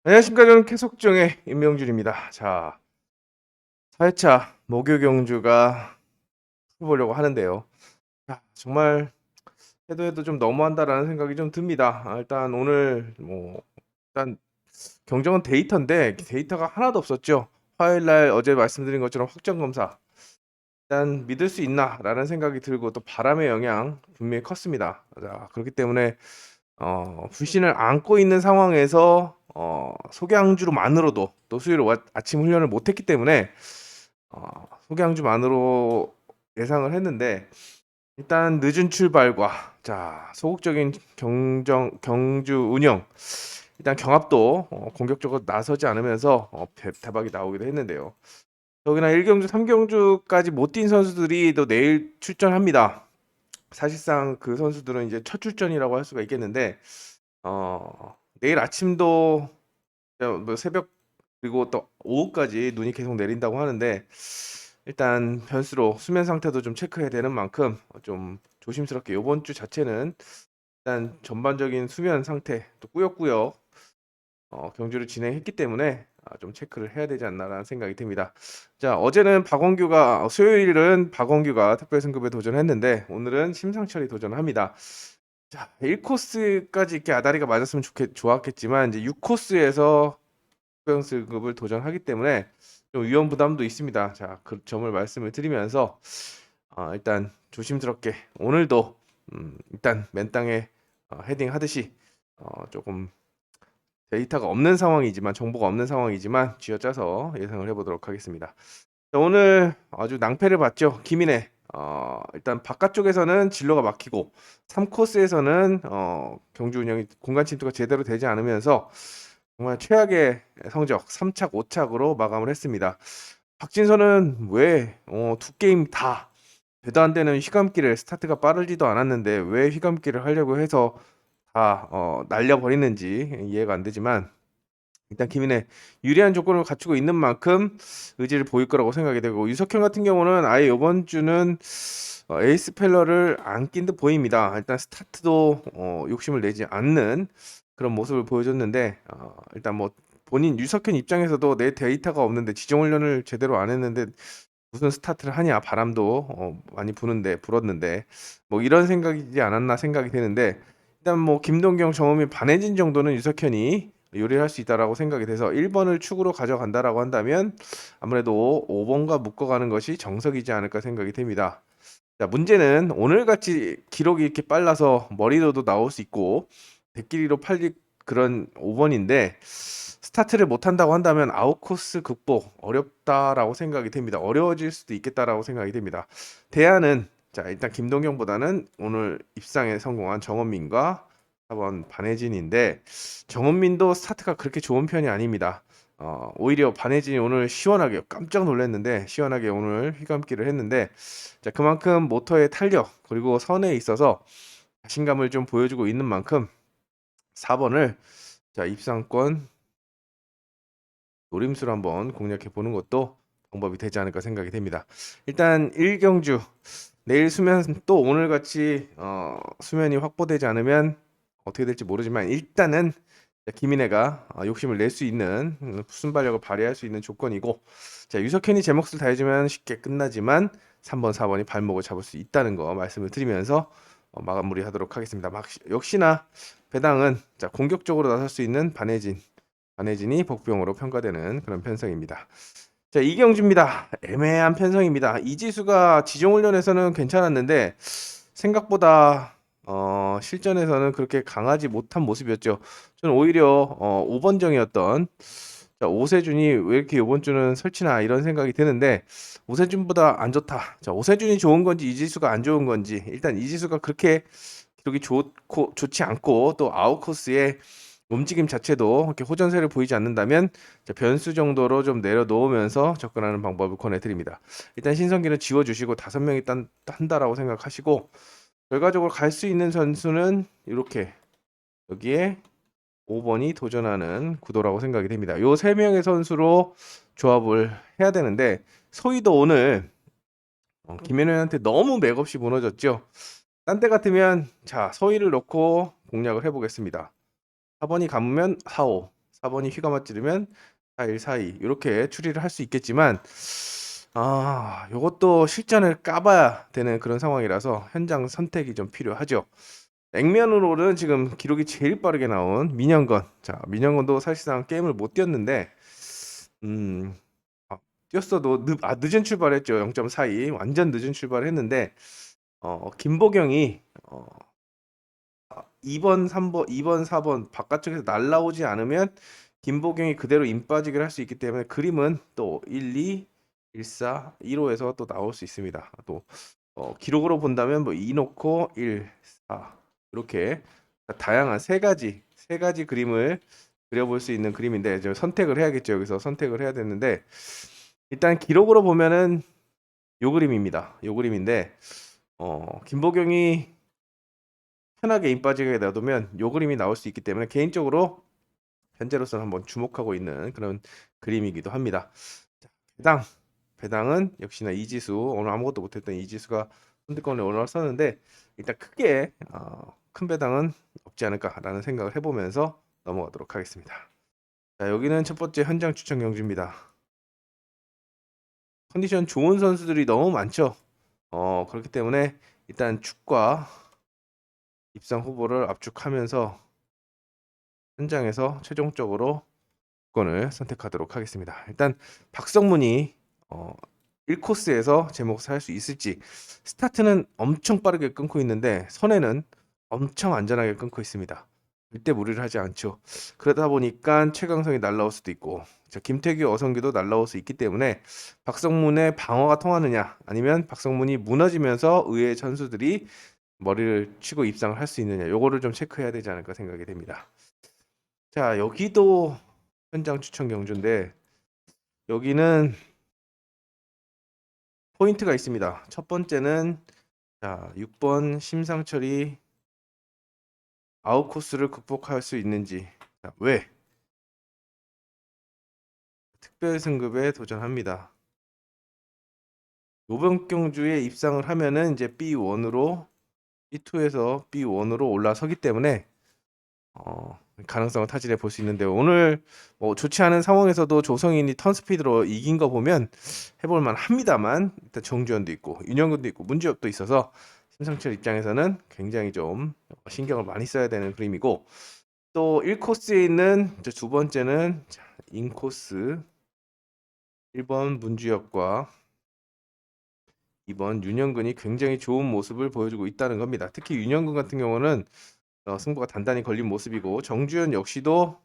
안녕하십니까. 저는 계속정의 임명준입니다. 자, 4회차 목요 경주가 해보려고 하는데요. 정말 해도 좀 너무한다라는 생각이 좀 듭니다. 일단 오늘 일단 경정은 데이터인데 데이터가 하나도 없었죠. 화요일 날 어제 말씀드린 것처럼 확정 검사. 일단 믿을 수 있나라는 생각이 들고 또 바람의 영향 분명히 컸습니다. 자, 그렇기 때문에 불신을 안고 있는 상황에서 소개항주로만으로도 또 수요일 아침 훈련을 못했기 때문에 소개항주만으로 예상을 했는데 일단 늦은 출발과 자 소극적인 경주 운영 일단 경합도 공격적으로 나서지 않으면서 대박이 나오기도 했는데요. 더구나 1경주, 3경주까지 못 뛴 선수들이 또 내일 출전합니다. 사실상 그 선수들은 이제 첫 출전이라고 할 수가 있겠는데 내일 아침도 뭐 새벽 그리고 또 오후까지 눈이 계속 내린다고 하는데 일단 변수로 수면 상태도 좀 체크해야 되는 만큼 좀 조심스럽게 요번 주 자체는 일단 전반적인 수면 상태 또 꾸역꾸역 경주를 진행했기 때문에 좀 체크를 해야 되지 않나라는 생각이 듭니다. 자, 어제는 박원규가 수요일은 박원규가 특별 승급에 도전했는데 오늘은 심상철이 도전을 합니다. 자, 1코스까지 이렇게 아다리가 맞았으면 좋았겠지만 이제 6코스에서 특별 승급을 도전하기 때문에 좀 위험 부담도 있습니다. 자, 그 점을 말씀을 드리면서 일단 조심스럽게 오늘도 일단 맨땅에 헤딩 하듯이 조금 데이터가 없는 상황이지만 정보가 없는 상황이지만 쥐어짜서 예상을 해보도록 하겠습니다. 자, 오늘 아주 낭패를 봤죠. 김인혜. 일단 바깥쪽에서는 진로가 막히고 3코스에서는 경주 운영이 공간 침투가 제대로 되지 않으면서 정말 최악의 성적 3착 5착으로 마감을 했습니다. 박진서는 왜 두 게임 다 되도 안 되는 휘감기를 스타트가 빠르지도 않았는데 왜 휘감기를 하려고 해서 다 날려버리는지 이해가 안 되지만 일단 김인혜 유리한 조건을 갖추고 있는 만큼 의지를 보일 거라고 생각이 되고 유석현 같은 경우는 아예 이번 주는 에이스 펠러를 안 낀 듯 보입니다. 일단 스타트도 욕심을 내지 않는 그런 모습을 보여줬는데 일단 뭐 본인 유석현 입장에서도 내 데이터가 없는데 지정 훈련을 제대로 안 했는데 무슨 스타트를 하냐 바람도 많이 불었는데 뭐 이런 생각이지 않았나 생각이 되는데 일단 뭐 김동경 정우민 반해진 정도는 유석현이 요리할 수 있다라고 생각이 돼서 1번을 축으로 가져간다라고 한다면 아무래도 5번과 묶어가는 것이 정석이지 않을까 생각이 됩니다. 자, 문제는 오늘같이 기록이 이렇게 빨라서 머리로도 나올 수 있고 대끼리로 팔릴 그런 5번인데 스타트를 못한다고 한다면 아웃코스 극복 어렵다라고 생각이 됩니다. 어려워질 수도 있겠다라고 생각이 됩니다. 대안은 자 일단 김동경보다는 오늘 입상에 성공한 정원민과 4번 반혜진인데 정원민도 스타트가 그렇게 좋은 편이 아닙니다. 오히려 반혜진이 오늘 시원하게 깜짝 놀랐는데 시원하게 오늘 휘감기를 했는데 자 그만큼 모터의 탄력 그리고 선에 있어서 자신감을 좀 보여주고 있는 만큼 4번을 자 입상권 노림수로 한번 공략해 보는 것도 방법이 되지 않을까 생각이 됩니다. 일단 1경주 내일 수면 또 오늘같이 수면이 확보되지 않으면 어떻게 될지 모르지만 일단은 김인혜가 욕심을 낼 수 있는 순발력을 발휘할 수 있는 조건이고 자 유석현이 제 몫을 다해주면 쉽게 끝나지만 3번 4번이 발목을 잡을 수 있다는 거 말씀을 드리면서 마무리하도록 하겠습니다. 역시나 배당은 자 공격적으로 나설 수 있는 반혜진이 복병으로 평가되는 그런 편성입니다. 자, 이경주입니다. 애매한 편성입니다. 이지수가 지정훈련에서는 괜찮았는데 생각보다 실전에서는 그렇게 강하지 못한 모습이었죠. 저는 오히려 5번정이었던 자, 오세준이 왜 이렇게 이번 주는 설치나 이런 생각이 드는데 오세준보다 안 좋다. 자, 오세준이 좋은 건지 이지수가 안 좋은 건지 일단 이지수가 그렇게 기록이 좋지 않고 또 아웃코스에 움직임 자체도 이렇게 호전세를 보이지 않는다면 변수 정도로 좀 내려놓으면서 접근하는 방법을 권해드립니다. 일단 신성기는 지워주시고 5명이 한다라고 생각하시고 결과적으로 갈 수 있는 선수는 이렇게 여기에 5번이 도전하는 구도라고 생각이 됩니다. 요 3명의 선수로 조합을 해야 되는데 소희도 오늘 김현우한테 너무 맥없이 무너졌죠. 딴 때 같으면 자 소희를 넣고 공략을 해보겠습니다. 4번이 감으면 4, 5, 4번이 휘가 맞지르면 4일 4이 요렇게 추리를 할 수 있겠지만 요것도 실전을 까봐야 되는 그런 상황이라서 현장 선택이 좀 필요하죠. 냉면으로는 지금 기록이 제일 빠르게 나온 민현건. 자, 민현건도 사실상 게임을 못 뛰었는데 음 뛰었어도 늦은 출발했죠. 0.42 완전 늦은 출발을 했는데 김보경이 2번, 3번, 2번, 4번 바깥쪽에서 날라오지 않으면 김보경이 그대로 임 빠지기를 할 수 있기 때문에 그림은 또 1, 2, 1, 4, 1호에서 또 나올 수 있습니다. 또 기록으로 본다면 뭐 2 놓고 1, 4 이렇게 다양한 세 가지 그림을 그려볼 수 있는 그림인데 이제 선택을 해야겠죠. 여기서 선택을 해야 되는데 일단 기록으로 보면은 요 그림입니다. 요 그림인데 김보경이 편하게 임 빠지게 놔두면 요 그림이 나올 수 있기 때문에 개인적으로 현재로서는 한번 주목하고 있는 그런 그림이기도 합니다. 자, 배당은 역시나 이지수 오늘 아무것도 못했던 이지수가 선두권에 올라섰는데 일단 크게 큰 배당은 없지 않을까라는 생각을 해보면서 넘어가도록 하겠습니다. 자, 여기는 첫 번째 현장 추천 경주입니다. 컨디션 좋은 선수들이 너무 많죠. 그렇기 때문에 일단 축과 입상 후보를 압축하면서 현장에서 최종적으로 건을 선택하도록 하겠습니다. 일단 박성문이 1코스에서 제목을 살 수 있을지. 스타트는 엄청 빠르게 끊고 있는데 선에는 엄청 안전하게 끊고 있습니다. 절대 무리를 하지 않죠. 그러다 보니까 최강성이 날라올 수도 있고 김태규, 어성규도 날라올 수 있기 때문에 박성문의 방어가 통하느냐 아니면 박성문이 무너지면서 의외의 선수들이 머리를 치고 입상을 할 수 있느냐 요거를 좀 체크해야 되지 않을까 생각이 됩니다. 자, 여기도 현장 추천 경주인데 여기는 포인트가 있습니다. 첫 번째는 자, 6번 심상철이 아웃코스를 극복할 수 있는지. 자, 왜? 특별 승급에 도전합니다. 요번 경주에 입상을 하면은 이제 B1으로 B2에서 B1으로 올라서기 때문에 가능성을 타진해 볼 수 있는데 오늘 뭐 좋지 않은 상황에서도 조성인이 턴스피드로 이긴 거 보면 해볼 만합니다만 일단 정주현도 있고 윤영근도 있고 문주엽도 있어서 심상철 입장에서는 굉장히 좀 신경을 많이 써야 되는 그림이고 또 1코스에 있는 이제 두 번째는 인코스 1번 문주엽과 2번 윤영근이 굉장히 좋은 모습을 보여주고 있다는 겁니다. 특히 윤영근 같은 경우는 승부가 단단히 걸린 모습이고 정주현 역시도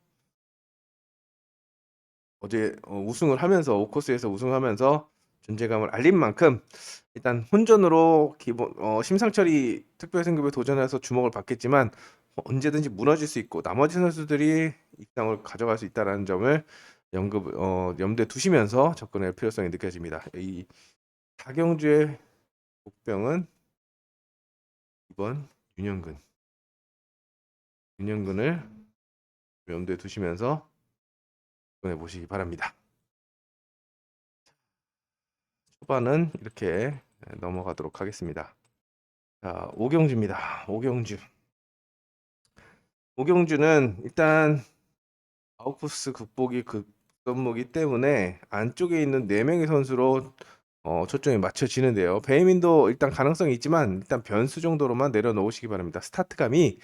어제 우승을 하면서 5코스에서 우승하면서 존재감을 알린 만큼 일단 혼전으로 기본 심상철이 특별 승급에 도전해서 주목을 받겠지만 언제든지 무너질 수 있고 나머지 선수들이 입상을 가져갈 수 있다는 점을 염두에 두시면서 접근할 필요성이 느껴집니다. 이 타경주의 복병은 2번 윤영근을 염두에 두시면서 접근해 보시기 바랍니다. 초반은 이렇게 넘어가도록 하겠습니다. 자, 오경주입니다. 오경주는 일단 아웃코스 극복이 급선무기 때문에 안쪽에 있는 4명의 선수로 초점이 맞춰지는데요. 배이민도 일단 가능성이 있지만 일단 변수 정도로만 내려놓으시기 바랍니다. 스타트감이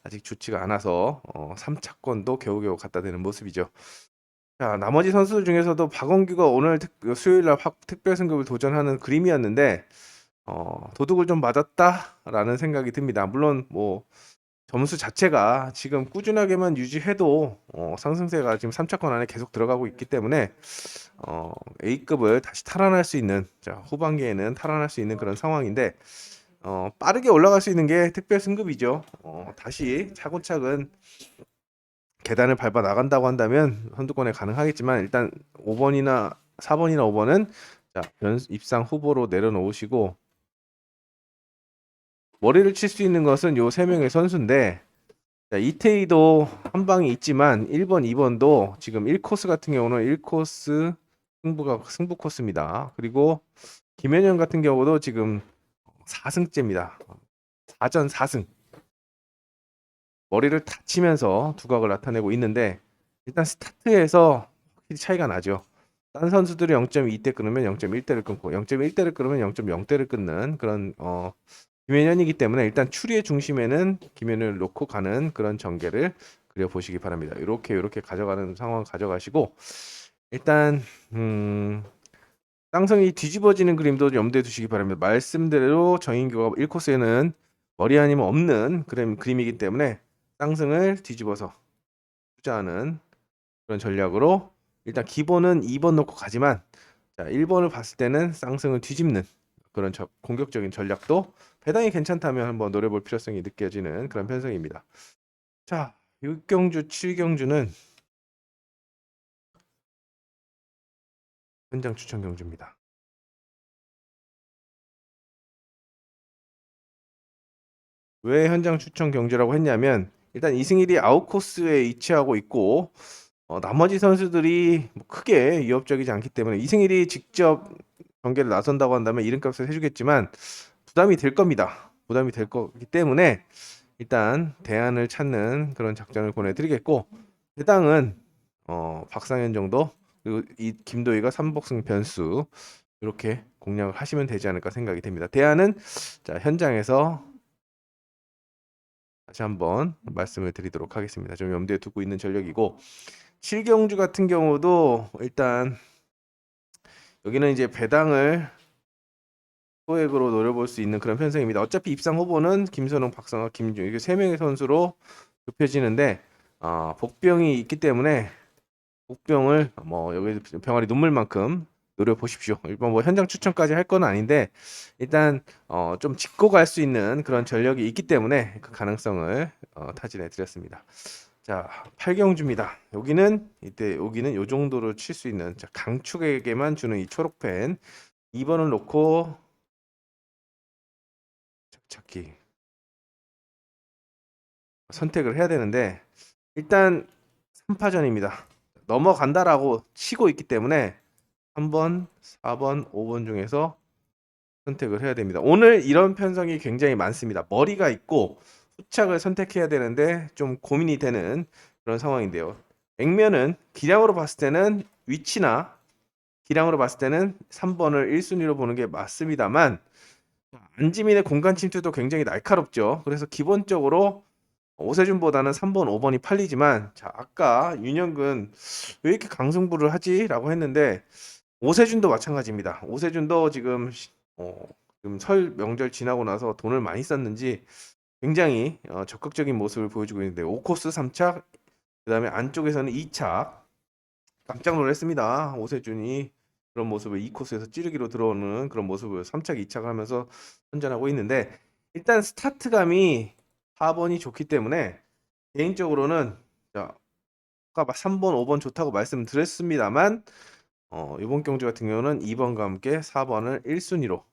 아직 좋지가 않아서 3차권도 겨우겨우 갖다 대는 모습이죠. 자, 나머지 선수들 중에서도 박원규가 오늘 수요일날 특별 승급을 도전하는 그림이었는데 도둑을 좀 맞았다라는 생각이 듭니다. 물론 뭐 점수 자체가 지금 꾸준하게만 유지해도 상승세가 지금 3차권 안에 계속 들어가고 있기 때문에 A급을 다시 탈환할 수 있는 후반기에는 탈환할 수 있는 그런 상황인데 빠르게 올라갈 수 있는 게 특별 승급이죠. 다시 차근차근 계단을 밟아 나간다고 한다면 선두권에 가능하겠지만 일단 5번이나 4번이나 5번은 입상 후보로 내려놓으시고 머리를 칠 수 있는 것은 요 3명의 선수인데 이태희도 한 방이 있지만 1번, 2번도 지금 1코스 같은 경우는 1코스 승부 코스입니다. 그리고 김현영 같은 경우도 지금 4승째입니다. 4전 4승. 머리를 다치면서 두각을 나타내고 있는데 일단 스타트에서 확실히 차이가 나죠. 다른 선수들이 0.2대 끊으면 0.1대를 끊고 0.1대를 끊으면 0.0대를 끊는 그런 김연현이기 때문에 일단 추리의 중심에는 김연현을 놓고 가는 그런 전개를 그려보시기 바랍니다. 요렇게 가져가는 상황 가져가시고 일단 쌍성이 뒤집어지는 그림도 염두에 두시기 바랍니다. 말씀대로 정인교가 1코스에는 머리 아니면 없는 그림이기 때문에 쌍승을 뒤집어서 투자하는 그런 전략으로 일단 기본은 2번 놓고 가지만 자 1번을 봤을 때는 쌍승을 뒤집는 그런 공격적인 전략도 배당이 괜찮다면 한번 노려볼 필요성이 느껴지는 그런 편성입니다. 자 6경주 7경주는 현장 추천 경주입니다. 왜 현장 추천 경주라고 했냐면 일단 이승일이 아웃코스에 위치하고 있고 나머지 선수들이 뭐 크게 위협적이지 않기 때문에 이승일이 직접 경기를 나선다고 한다면 이름값을 해주겠지만 부담이 될 겁니다. 부담이 될 거기 때문에 일단 대안을 찾는 그런 작전을 보내드리겠고 해당은 박상현 정도 그리고 이 김도희가 삼복승 변수 이렇게 공략을 하시면 되지 않을까 생각이 됩니다. 대안은 자 현장에서 다시 한번 말씀을 드리도록 하겠습니다. 좀 염두에 두고 있는 전력이고 7경주 같은 경우도 일단 여기는 이제 배당을 소액으로 노려볼 수 있는 그런 편성입니다. 어차피 입상 후보는 김선웅, 박성학, 김준 이렇게 세 명의 선수로 좁혀지는데 복병이 있기 때문에 복병을 뭐 여기 병아리 눈물만큼 노려 보십시오. 일단 뭐 현장 추천까지 할 건 아닌데 일단 좀 짚고 갈 수 있는 그런 전력이 있기 때문에 그 가능성을 타진해 드렸습니다. 자, 8경주입니다. 여기는 요 정도로 칠 수 있는 자, 강축에게만 주는 이 초록펜 2번을 놓고 찾기 선택을 해야 되는데 일단 3파전입니다. 넘어간다라고 치고 있기 때문에 3번, 4번, 5번 중에서 선택을 해야 됩니다. 오늘 이런 편성이 굉장히 많습니다. 머리가 있고 후착을 선택해야 되는데 좀 고민이 되는 그런 상황인데요. 액면은 기량으로 봤을 때는 위치나 기량으로 봤을 때는 3번을 1순위로 보는 게 맞습니다만 안지민의 공간 침투도 굉장히 날카롭죠. 그래서 기본적으로 오세준보다는 3번, 5번이 팔리지만 자 아까 윤영근 왜 이렇게 강승부를 하지라고 했는데 오세준도 마찬가지입니다. 오세준도 지금 설 명절 지나고 나서 돈을 많이 썼는지 굉장히 적극적인 모습을 보여주고 있는데 5코스 3착 그다음에 안쪽에서는 2착 깜짝 놀랐습니다. 오세준이 그런 모습을 2코스에서 찌르기로 들어오는 그런 모습을 3착, 2착을 하면서 선전하고 있는데 일단 스타트감이 4번이 좋기 때문에 개인적으로는 자, 아까 3번, 5번 좋다고 말씀드렸습니다만 이번 경주 같은 경우는 2번과 함께 4번을 1순위로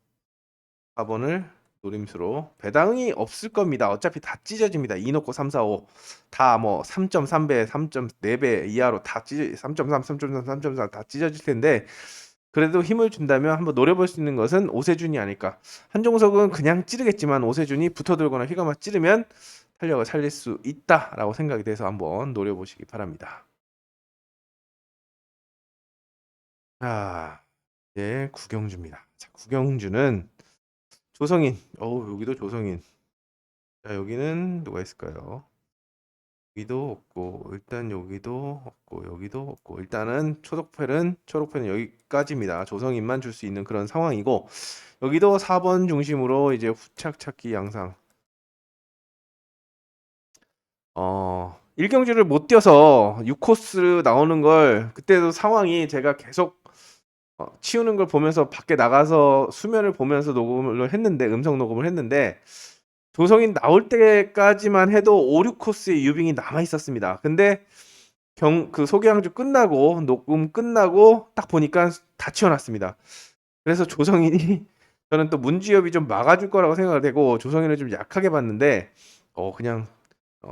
4번을 노림수로 배당이 없을 겁니다. 어차피 다 찢어집니다. 2 넣고 3, 4, 5 다 뭐 3.3배, 3.4배 이하로 다 3.3, 3.3, 3.4 다 찢어질 텐데 그래도 힘을 준다면 한번 노려볼 수 있는 것은 오세준이 아닐까. 한종석은 그냥 찌르겠지만 오세준이 붙어들거나 휘감아 찌르면 탄력을 살릴 수 있다라고 생각이 돼서 한번 노려보시기 바랍니다. 자, 이제 구경주입니다. 자, 구경주는 조성인. 여기도 조성인. 자, 여기는 누가 있을까요? 여기도 없고 일단 여기도 없고 여기도 없고 일단은 초록펜은 여기까지입니다. 조성인만 줄 수 있는 그런 상황이고 여기도 4번 중심으로 이제 후착 찾기 양상 1경주를 못 뛰어서 6코스 나오는 걸 그때도 상황이 제가 계속 치우는 걸 보면서 밖에 나가서 수면을 보면서 녹음을 했는데 음성 녹음을 했는데 조성인 나올 때까지만 해도 5, 6코스의 유빙이 남아 있었습니다. 근데 그 소개항주 끝나고 녹음 끝나고 딱 보니까 다 치워놨습니다. 그래서 조성인이 저는 또 문지엽이 좀 막아줄 거라고 생각을 되고 조성인을 좀 약하게 봤는데 그냥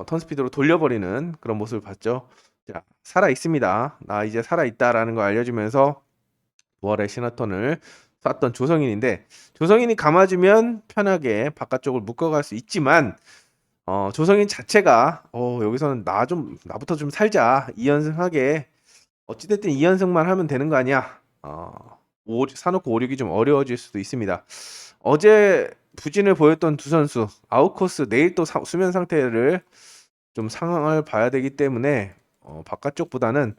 턴스피드로 돌려버리는 그런 모습을 봤죠. 자, 살아 있습니다. 나 이제 살아 있다라는 걸 알려주면서 부활의 신화턴을 쐈던 조성인인데 조성인이 감아주면 편하게 바깥쪽을 묶어갈 수 있지만 조성인 자체가 여기서는 나부터 좀 살자. 2연승하게. 어찌 됐든 2연승만 하면 되는 거 아니야. 사놓고 5, 6이 좀 어려워질 수도 있습니다. 어제 부진을 보였던 두 선수 아웃코스 내일 또 수면 상태를 좀 상황을 봐야 되기 때문에 바깥쪽보다는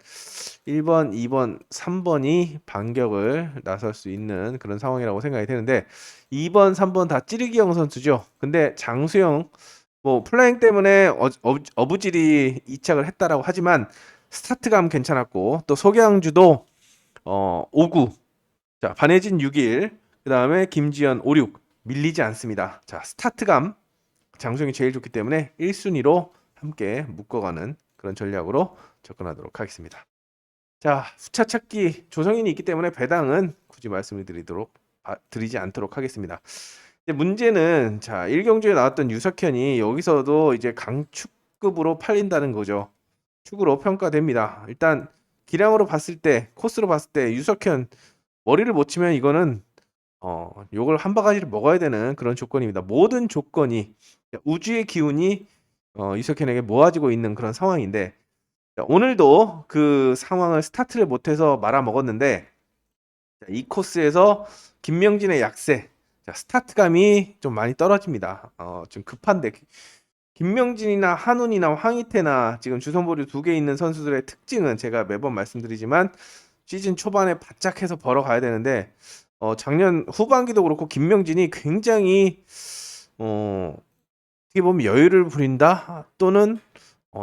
1번, 2번, 3번이 반격을 나설 수 있는 그런 상황이라고 생각이 되는데 2번, 3번 다 찌르기형 선수죠. 근데 장수영 뭐 플라잉 때문에 어부질이 이착을 했다라고 하지만 스타트감 괜찮았고 또 소개항주도 5구 자 반혜진 6일 그 다음에 김지현 5-6 밀리지 않습니다. 자 스타트감 장수영이 제일 좋기 때문에 1순위로 함께 묶어가는 그런 전략으로 접근하도록 하겠습니다. 자 후차 찾기 조성인이 있기 때문에 배당은 굳이 말씀을 드리지 않도록 하겠습니다. 이제 문제는 자 1경주에 나왔던 유석현이 여기서도 이제 강축급으로 팔린다는 거죠. 축으로 평가됩니다. 일단 기량으로 봤을 때 코스로 봤을 때 유석현 머리를 못 치면 이거는 요걸 한 바가지를 먹어야 되는 그런 조건입니다. 모든 조건이 우주의 기운이 유석현에게 모아지고 있는 그런 상황인데 자, 오늘도 그 상황을 스타트를 못해서 말아먹었는데 자, 이 코스에서 김명진의 약세 자, 스타트감이 좀 많이 떨어집니다. 좀 급한데 김명진이나 한운이나 황희태나 지금 주선보류 2개 있는 선수들의 특징은 제가 매번 말씀드리지만 시즌 초반에 바짝해서 벌어가야 되는데 작년 후반기도 그렇고 김명진이 굉장히 어떻게 보면 여유를 부린다 또는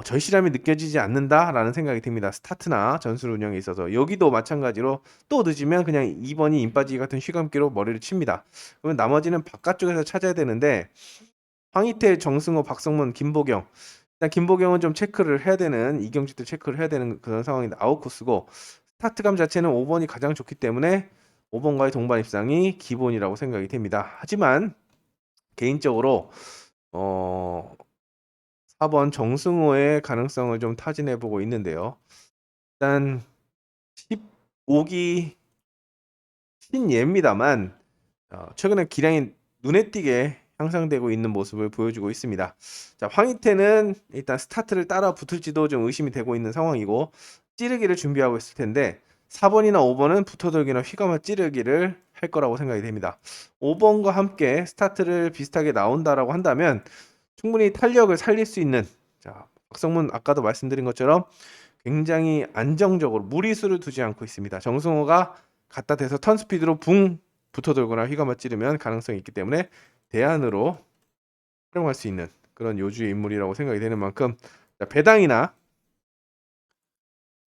절실함이 느껴지지 않는다라는 생각이 듭니다. 스타트나 전술 운영에 있어서 여기도 마찬가지로 또 늦으면 그냥 2번이 인빠지기 같은 휘감기로 머리를 칩니다. 그러면 나머지는 바깥쪽에서 찾아야 되는데 황희태, 정승호, 박성문, 김보경 일단 김보경은 좀 체크를 해야 되는 이경직도 체크를 해야 되는 그런 상황인데 아웃코스고 스타트감 자체는 5번이 가장 좋기 때문에 5번과의 동반 입상이 기본이라고 생각이 됩니다. 하지만 개인적으로 4번 정승호의 가능성을 좀 타진해 보고 있는데요. 일단 15기 신예입니다만 최근에 기량이 눈에 띄게 향상되고 있는 모습을 보여주고 있습니다. 자, 황희태는 일단 스타트를 따라 붙을지도 좀 의심이 되고 있는 상황이고 찌르기를 준비하고 있을 텐데 4번이나 5번은 붙어들기나 휘감아 찌르기를 할 거라고 생각이 됩니다. 5번과 함께 스타트를 비슷하게 나온다라고 한다면 충분히 탄력을 살릴 수 있는 자, 박성문 아까도 말씀드린 것처럼 굉장히 안정적으로 무리수를 두지 않고 있습니다. 정승호가 갖다 대서 턴 스피드로 붕 붙어들거나 휘감아 찌르면 가능성이 있기 때문에 대안으로 활용할 수 있는 그런 요주의 인물이라고 생각이 되는 만큼 배당이나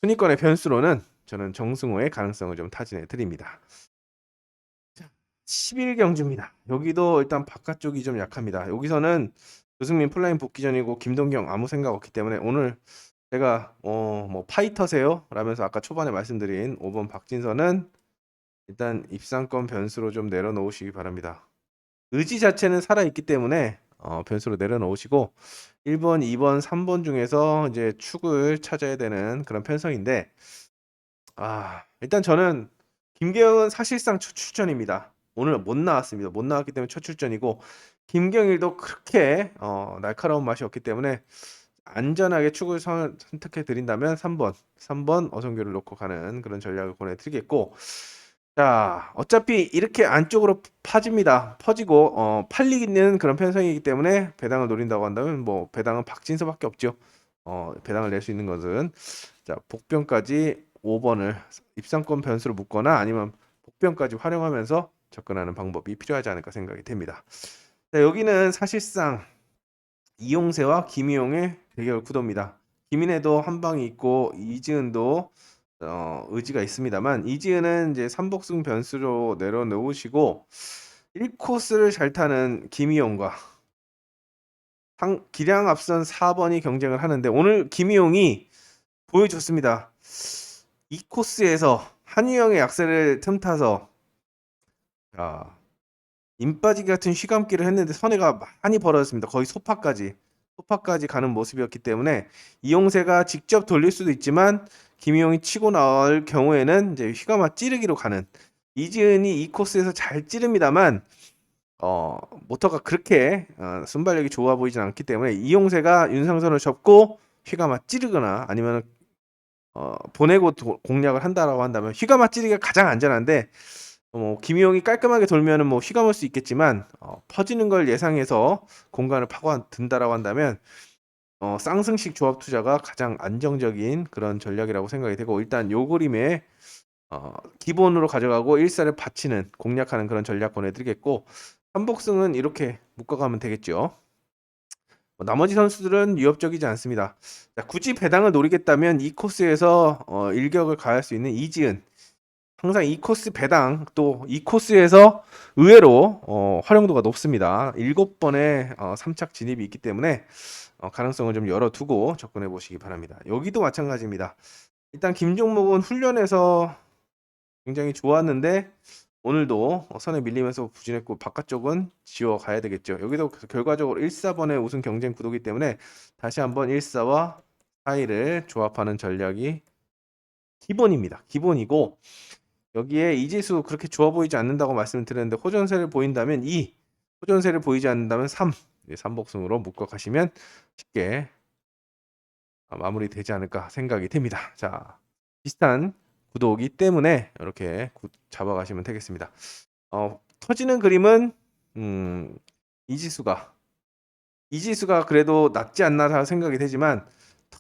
순위권의 변수로는 저는 정승호의 가능성을 좀 타진해 드립니다. 11경주입니다. 여기도 일단 바깥쪽이 좀 약합니다. 여기서는 조승민 플라잉 복귀 전이고 김동경 아무 생각 없기 때문에 오늘 제가 뭐 파이터세요? 라면서 아까 초반에 말씀드린 5번 박진선은 일단 입상권 변수로 좀 내려놓으시기 바랍니다. 의지 자체는 살아있기 때문에 변수로 내려놓으시고 1번, 2번, 3번 중에서 이제 축을 찾아야 되는 그런 편성인데 일단 저는 김경은 사실상 첫 출전입니다. 오늘 못 나왔습니다. 못 나왔기 때문에 첫 출전이고 김경일도 그렇게 날카로운 맛이 없기 때문에 안전하게 축을 선택해 드린다면 3번 어성규를 놓고 가는 그런 전략을 보내드리겠고 자 어차피 이렇게 안쪽으로 퍼지고 팔리는 그런 편성이기 때문에 배당을 노린다고 한다면 뭐 배당은 박진서밖에 없죠. 배당을 낼 수 있는 것은 자 복병까지 5번을 입상권 변수로 묶거나 아니면 복병까지 활용하면서 접근하는 방법이 필요하지 않을까 생각이 됩니다. 자, 여기는 사실상 이용세와 김희용의 대결 구도입니다. 김인혜도 한 방이 있고 이지은도 의지가 있습니다만 이지은은 이제 3복승 변수로 내려놓으시고 1코스를 잘 타는 김희용과 기량 앞선 4번이 경쟁을 하는데 오늘 김희용이 보여줬습니다. 이 코스에서 한유영의 약세를 틈타서 인빠지기 같은 휘감기를 했는데 선회가 많이 벌어졌습니다. 거의 소파까지 가는 모습이었기 때문에 이용세가 직접 돌릴 수도 있지만 김희용이 치고 나올 경우에는 이제 휘감아 찌르기로 가는 이지은이 이 코스에서 잘 찌릅니다만 모터가 그렇게 순발력이 좋아 보이진 않기 때문에 이용세가 윤상선을 접고 휘감아 찌르거나 아니면 보내고 공략을 한다라고 한다면 휘감아 찌르기가 가장 안전한데 김희용이 깔끔하게 돌면은 뭐 휘감을 수 있겠지만 퍼지는 걸 예상해서 공간을 파고든다라고 한다면 쌍승식 조합 투자가 가장 안정적인 그런 전략이라고 생각이 되고 일단 요 그림에 기본으로 가져가고 1사를 받치는 공략하는 그런 전략 보내드리겠고 삼복승은 이렇게 묶어가면 되겠죠. 나머지 선수들은 위협적이지 않습니다. 자, 굳이 배당을 노리겠다면 이 코스에서 일격을 가할 수 있는 이지은 항상 이 코스 배당 또 이 코스에서 의외로 활용도가 높습니다. 7번의 3착 진입이 있기 때문에 가능성을 좀 열어두고 접근해 보시기 바랍니다. 여기도 마찬가지입니다. 일단 김종목은 훈련에서 굉장히 좋았는데 오늘도 선에 밀리면서 부진했고 바깥쪽은 지워가야 되겠죠. 여기도 결과적으로 1,4번의 우승 경쟁 구도기 때문에 다시 한번 1,4와 4위를 조합하는 전략이 기본입니다. 기본이고 여기에 이지수 그렇게 좋아 보이지 않는다고 말씀을 드렸는데 호전세를 보인다면 2, 호전세를 보이지 않는다면 3, 3복승으로 묶어 가시면 쉽게 마무리되지 않을까 생각이 됩니다. 자, 비슷한 구도이기 때문에 이렇게 잡아가시면 되겠습니다. 터지는 그림은 이지수가 그래도 낫지 않나 생각이 되지만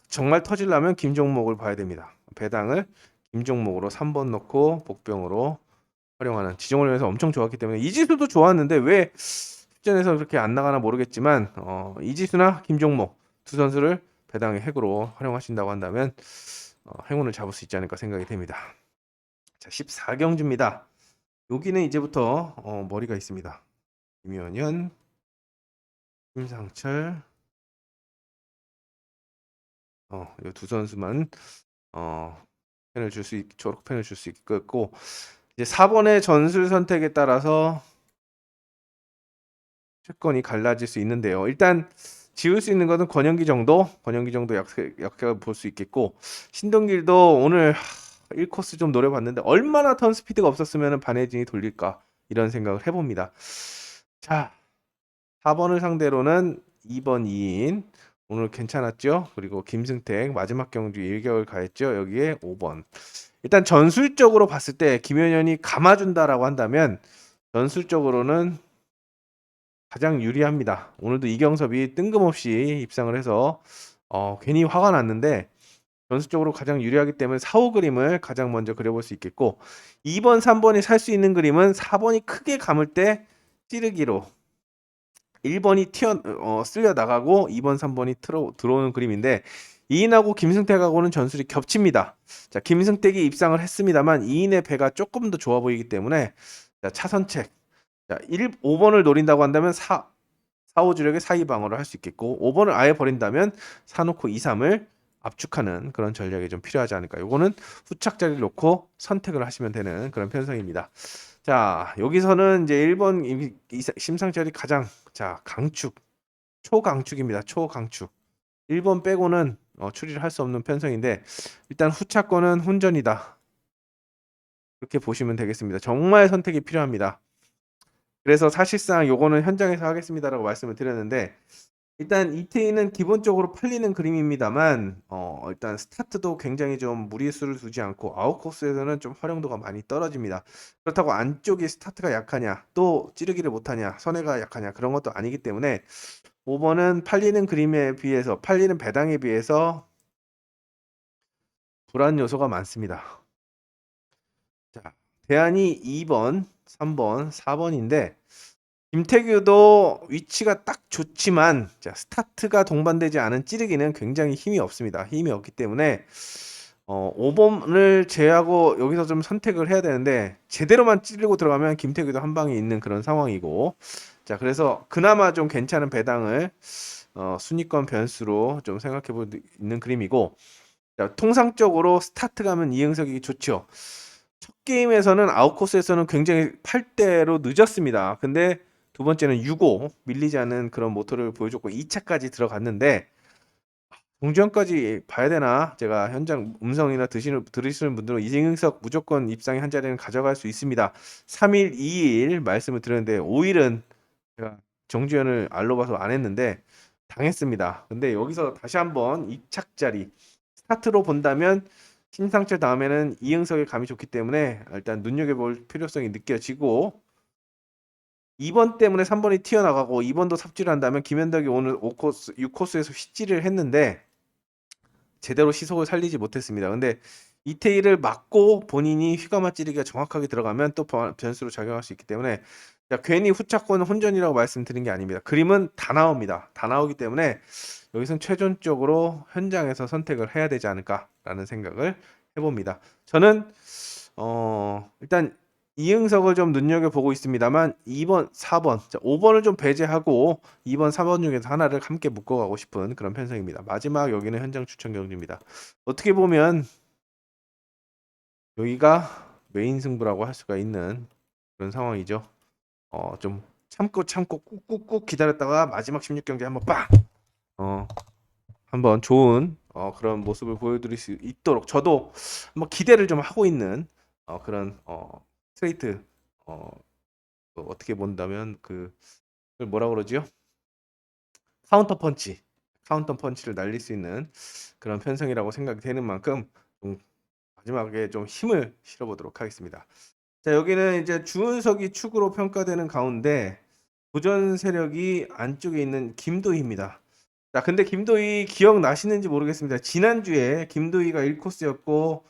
정말 터지려면 김종목을 봐야 됩니다. 배당을 김종목으로 3번 넣고 복병으로 활용하는 지정을 위해서 엄청 좋았기 때문에 이지수도 좋았는데 왜 출전해서 그렇게 안 나가나 모르겠지만 이지수나 김종목 두 선수를 배당의 핵으로 활용하신다고 한다면 행운을 잡을 수 있지 않을까 생각이 됩니다. 자, 14경주입니다. 여기는 이제부터 머리가 있습니다. 김현현, 김상철, 이 두 선수만 펜을 줄 수 초록 펜을 줄 수 있겠고 이제 4번의 전술 선택에 따라서 채권이 갈라질 수 있는데요. 일단 지울 수 있는 것은 권영기 정도 약속을 볼 수 있겠고 신동길도 오늘 1코스 좀 노려봤는데 얼마나 턴 스피드가 없었으면 반혜진이 돌릴까 이런 생각을 해봅니다. 자, 4번을 상대로는 2번 2인 오늘 괜찮았죠? 그리고 김승택 마지막 경주 1개월 가했죠? 여기에 5번. 일단 전술적으로 봤을 때 김현현이 감아준다라고 한다면 전술적으로는 가장 유리합니다. 오늘도 이경섭이 뜬금없이 입상을 해서 괜히 화가 났는데 전술적으로 가장 유리하기 때문에 4, 5 그림을 가장 먼저 그려볼 수 있겠고 2번, 3번이 살 수 있는 그림은 4번이 크게 감을 때 찌르기로 1번이 쓸려 나가고 2번, 3번이 들어오는 그림인데 이인하고 김승택하고는 전술이 겹칩니다. 자, 김승택이 입상을 했습니다만 이인의 배가 조금 더 좋아 보이기 때문에 자, 차선책. 자, 5번을 노린다고 한다면 4, 5 주력의 4, 2 방어를 할 수 있겠고 5번을 아예 버린다면 4 놓고 2, 3을 압축하는 그런 전략이 좀 필요하지 않을까. 요거는 후착자리를 놓고 선택을 하시면 되는 그런 편성입니다. 자, 여기서는 이제 1번 심상철이 가장 강축, 초강축입니다. 초강축. 1번 빼고는 추리를 할 수 없는 편성인데 일단 후차권은 훈전이다. 그렇게 보시면 되겠습니다. 정말 선택이 필요합니다. 그래서 사실상 요거는 현장에서 하겠습니다라고 말씀을 드렸는데 일단 이태희는 기본적으로 팔리는 그림입니다만 일단 스타트도 굉장히 좀 무리수를 두지 않고 아웃코스에서는 좀 활용도가 많이 떨어집니다. 그렇다고 안쪽이 스타트가 약하냐 또 찌르기를 못하냐 선회가 약하냐 그런 것도 아니기 때문에 5번은 팔리는 그림에 비해서 팔리는 배당에 비해서 불안 요소가 많습니다. 자, 대안이 2번, 3번, 4번인데 김태규도 위치가 딱 좋지만 자, 스타트가 동반되지 않은 찌르기는 굉장히 힘이 없습니다. 힘이 없기 때문에 5번을 제외하고 여기서 좀 선택을 해야 되는데 제대로만 찌르고 들어가면 김태규도 한 방에 있는 그런 상황이고 자 그래서 그나마 좀 괜찮은 배당을 순위권 변수로 좀 생각해 볼 있는 그림이고 자, 통상적으로 스타트 가면 이응석이 좋죠. 첫 게임에서는 아웃코스에서는 굉장히 8대로 늦었습니다. 근데 두 번째는 6호 밀리지 않는 그런 모토를 보여줬고 2차까지 들어갔는데 동주현까지 봐야 되나? 제가 현장 음성이나 들으시는 분들은 이승석 무조건 입상의 한 자리는 가져갈 수 있습니다. 3일, 2일 말씀을 드렸는데 5일은 제가 정주현을 알로 봐서 안 했는데 당했습니다. 근데 여기서 다시 한번 입착자리 스타트로 본다면 신상철 다음에는 이응석의 감이 좋기 때문에 일단 눈여겨볼 필요성이 느껴지고 2번 때문에 3번이 튀어나가고 2번도 삽질을 한다면 김현덕이 오늘 5코스, 6코스에서 휘지를 했는데 제대로 시속을 살리지 못했습니다. 근데 이태일을 맞고 본인이 휘감아 찌르기가 정확하게 들어가면 또 변수로 작용할 수 있기 때문에 괜히 후차권 혼전이라고 말씀드린 게 아닙니다. 그림은 다 나옵니다. 다 나오기 때문에 여기선 최종적으로 현장에서 선택을 해야 되지 않을까라는 생각을 해봅니다. 저는 일단 이응석을 좀 눈여겨보고 있습니다만 2번, 4번, 5번을 좀 배제하고 2번, 4번 중에서 하나를 함께 묶어가고 싶은 그런 편성입니다. 마지막 여기는 현장 추천 경주입니다. 어떻게 보면 여기가 메인 승부라고 할 수가 있는 그런 상황이죠. 좀 참고 꾹꾹꾹 기다렸다가 마지막 16경기 한번 빵! 한번 좋은 그런 모습을 보여드릴 수 있도록 저도 한번 기대를 좀 하고 있는 그런 스트레이트 어떻게 본다면 그걸 뭐라 그러지요? 카운터 펀치를 날릴 수 있는 그런 편성이라고 생각이 되는 만큼 좀 마지막에 좀 힘을 실어보도록 하겠습니다. 자, 여기는 이제 주은석이 축으로 평가되는 가운데 도전 세력이 안쪽에 있는 김도희입니다. 자, 근데 김도희 기억나시는지 모르겠습니다. 지난주에 김도희가 1코스였고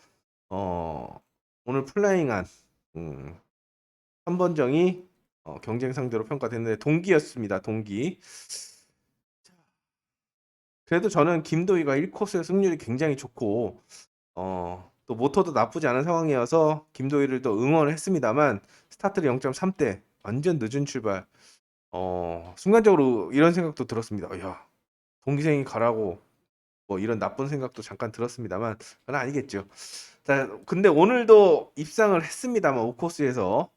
오늘 플라잉한 3번정이 경쟁 상대로 평가됐는데 동기였습니다. 동기. 그래도 저는 김도희가 1코스의 승률이 굉장히 좋고 또 모터도 나쁘지 않은 상황이어서 김도희를 또 응원을 했습니다만 스타트를 0.3대 완전 늦은 출발. 순간적으로 이런 생각도 들었습니다. 야, 동기생이 가라고 뭐 이런 나쁜 생각도 잠깐 들었습니다만 그건 아니겠죠. 자, 근데 오늘도 입상을 했습니다만 5코스에서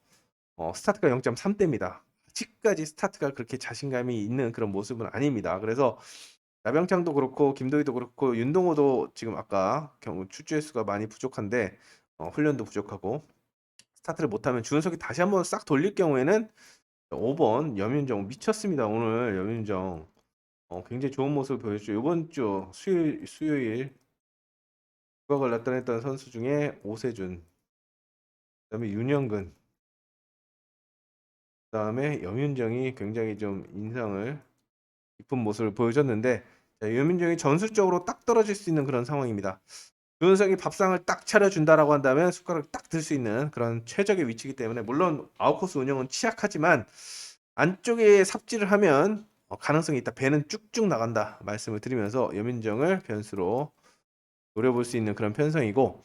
스타트가 0.3대입니다. 아직까지 스타트가 그렇게 자신감이 있는 그런 모습은 아닙니다. 그래서 나병창도 그렇고 김도희도 그렇고 윤동호도 지금 아까 출주 횟수가 많이 부족한데 훈련도 부족하고 스타트를 못하면 주은석이 다시 한번 싹 돌릴 경우에는 5번 염윤정 미쳤습니다. 오늘 염윤정 굉장히 좋은 모습을 보여줬죠. 이번 주 수요일 국악을 나타냈던 선수 중에 오세준, 그다음에 윤영근, 그다음에 염윤정이 굉장히 좀 인상을 깊은 모습을 보여줬는데 염윤정이 전술적으로 딱 떨어질 수 있는 그런 상황입니다. 주은석이 밥상을 딱 차려준다라고 한다면 숟가락을 딱 들 수 있는 그런 최적의 위치이기 때문에 물론 아웃코스 운영은 취약하지만 안쪽에 삽질을 하면 가능성이 있다. 배는 쭉쭉 나간다 말씀을 드리면서 염윤정을 변수로 노려볼 수 있는 그런 편성이고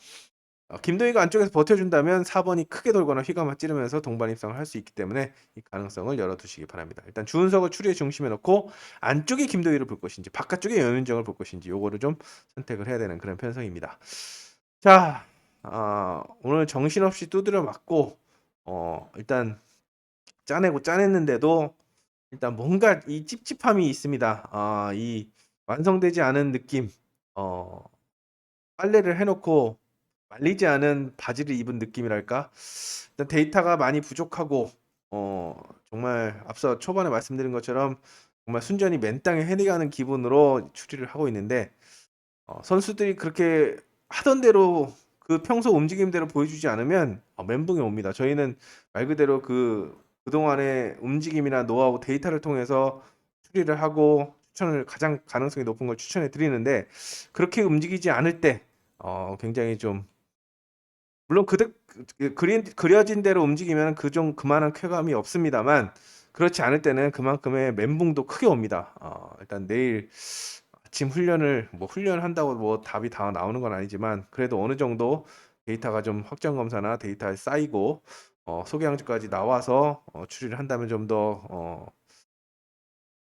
김도희가 안쪽에서 버텨준다면 4번이 크게 돌거나 휘감아 찌르면서 동반 입상을 할 수 있기 때문에 이 가능성을 열어두시기 바랍니다. 일단 주은석을 추리의 중심에 놓고 안쪽에 김도희를 볼 것인지 바깥쪽에 염윤정을 볼 것인지 요거를 좀 선택을 해야 되는 그런 편성입니다. 자, 오늘 정신없이 두드려 맞고 일단 짜내고 짜냈는데도 일단 뭔가 이 찝찝함이 있습니다. 이 완성되지 않은 느낌, 빨래를 해놓고 말리지 않은 바지를 입은 느낌이랄까? 일단 데이터가 많이 부족하고 정말 앞서 초반에 말씀드린 것처럼 정말 순전히 맨땅에 헤딩하는 기분으로 추리를 하고 있는데 선수들이 그렇게 하던 대로 그 평소 움직임대로 보여주지 않으면 멘붕이 옵니다. 저희는 말 그대로 그동안의 움직임이나 노하우 데이터를 통해서 추리를 하고 추천을 가장 가능성이 높은 걸 추천해 드리는데 그렇게 움직이지 않을 때 굉장히 좀 물론 그려진 대로 움직이면 그만한 쾌감이 없습니다만 그렇지 않을 때는 그만큼의 멘붕도 크게 옵니다. 일단 내일 아침 훈련을 뭐 훈련한다고 뭐 답이 다 나오는 건 아니지만 그래도 어느 정도 데이터가 좀 확정 검사나 데이터에 쌓이고 소개항주까지 나와서 추리를 한다면 좀 더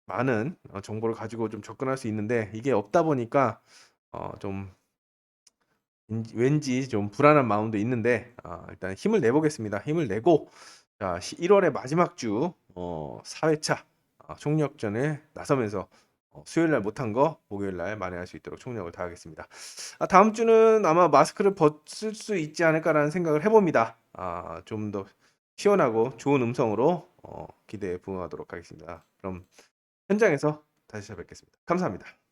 많은 정보를 가지고 좀 접근할 수 있는데 이게 없다 보니까 좀 왠지 좀 불안한 마음도 있는데 일단 힘을 내보겠습니다. 힘을 내고 자, 1월의 마지막 주 4회차 총력전에 나서면서 수요일 날 못한 거 목요일 날 만회할 수 있도록 총력을 다하겠습니다. 다음 주는 아마 마스크를 벗을 수 있지 않을까라는 생각을 해봅니다. 좀 더 시원하고 좋은 음성으로 기대에 부응하도록 하겠습니다. 그럼 현장에서 다시 찾아뵙겠습니다. 감사합니다.